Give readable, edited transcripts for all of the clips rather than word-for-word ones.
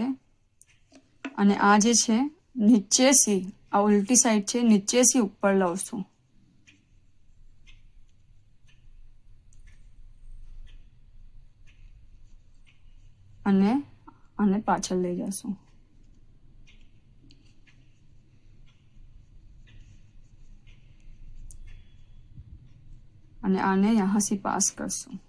okay અને આ જે છે નીચેથી આ ઉલટી સાઈડ છે નીચેથી ઉપર લાવશું અને આને પાછળ લઈ જશું અને આને यहाँ से पास करશું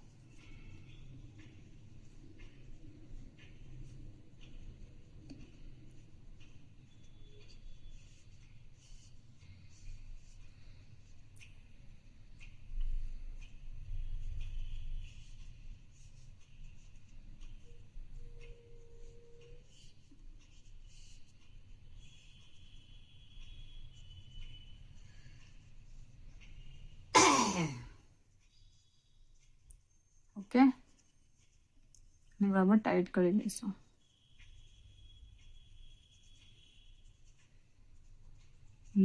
ओके बराबर टाइट कर लेशो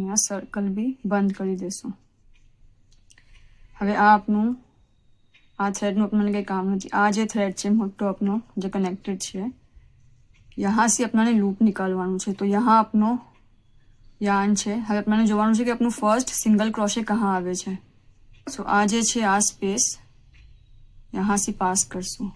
आ सर्कल भी बंद कर देशो हवे आ आपनु आ थ्रेड नु अपने कई काम नहीं आ जे थ्रेड है मोटो अपनो जो कनेक्टेड है यहाँ से अपने लूप निकालवानुं छे तो यहाँ अपनो यार्न है हवे अपने जोवानुं छे कि अपनु फर्स्ट सिंगल क्रोशे कहाँ आवे छे सो आ जे छे आ स्पेस यहाँ से पास करशुं